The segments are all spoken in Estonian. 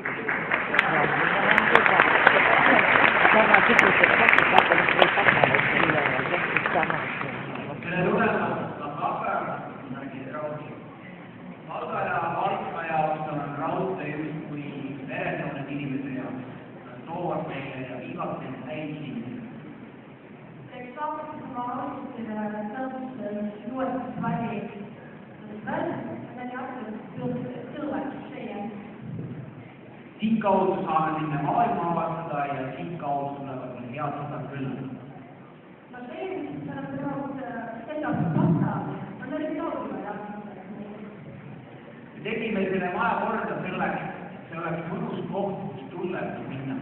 Tere tulemast Lappeenrannagi raudtee. Valga ja Valka jaoks on raudtee justkui veresooned inimese jaoks. Nad toovad meile ja viivad meid häid inimesi. Siit kaudu saame minna maailma avastada ja siit kaudu tulevad meil head sõbrad külla. Me tegime selle maja korda selleks, see oleks mõnus koht, kus tulla ja minna.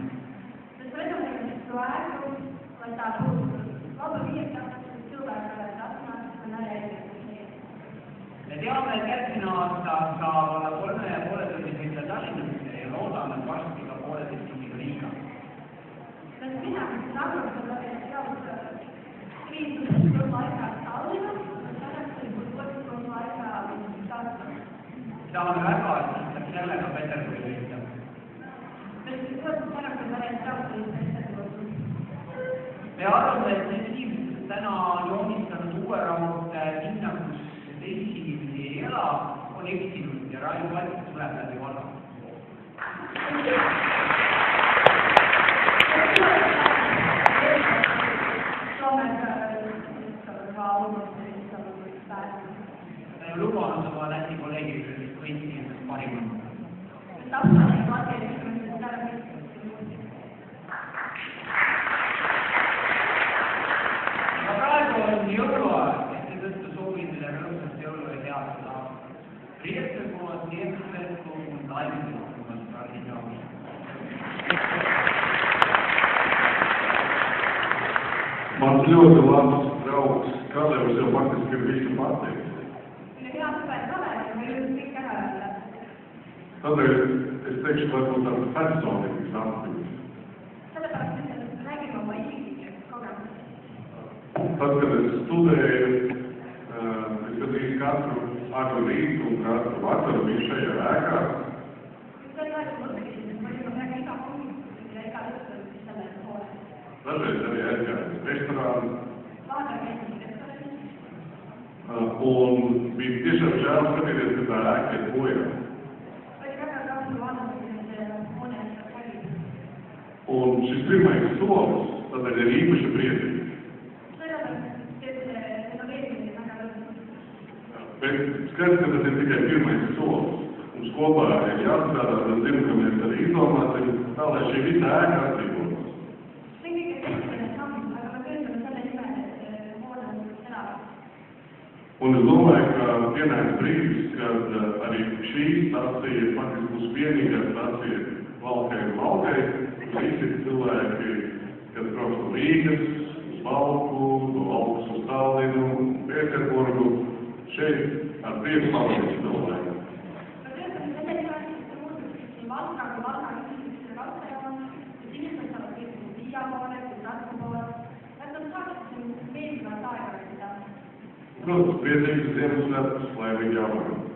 Me teame, et järgmine aasta saab olla 3,5 tunni sõita Tallinnasse ja loodame varsti ka 1,5 tunniga Riiga. Saame väga, et läks sellega Peterburi sõita. Me arvame, et need inimesed täna on joonistanud uue raudtee linna, kus teisi inimesi ei ela, on eksinud ja Rail Baltic tuleb läbi Valga. Ta ju lubanud oma Läti kolleegidele kõik inimesed parimad. Praegu on jõuluaeg, et seetõttu soovin teile rõõmsat jõulu ja head aastat. Riietelkood, Niemistelkood und Tallinnakood Tallinnakood. Mans ļoti labs draugs Kalevs jau faktiski ir visu pateicis. Tādēļ es teikšu, varbūt tāds personīgs atzīmes. Tad, kad es studēju, es gadīju katru agru rītu un katru vakaru biju šajā ēkā. Dažreiz arī aizgāju uz restorānu. Un bija tiešām žēl skatīties, ka tā ēka iet bojā. Un šis pirmais solis tādēļ ir īpaši priecīgs. Bet skats, ka tas ir tikai pirmais solis. Mums kopā ir jāstrādā, un es zinu, ka mēs arī izdomāsim tā, lai šī visa ēka atdzīvotos. Un es domāju, ka pienāks brīdis, kad arī šī stacija faktiski būs vienīgā stacija Valkai un Valkai. Visi cilvēki, kas brauc no Rīgas, uz Valku, no Valkas uz Tallinu, Pēterburgu, šeit ar prieku pavadīs cilvēku. Protams, priecīgas Ziemassvētkus, lai viņi jaunāk.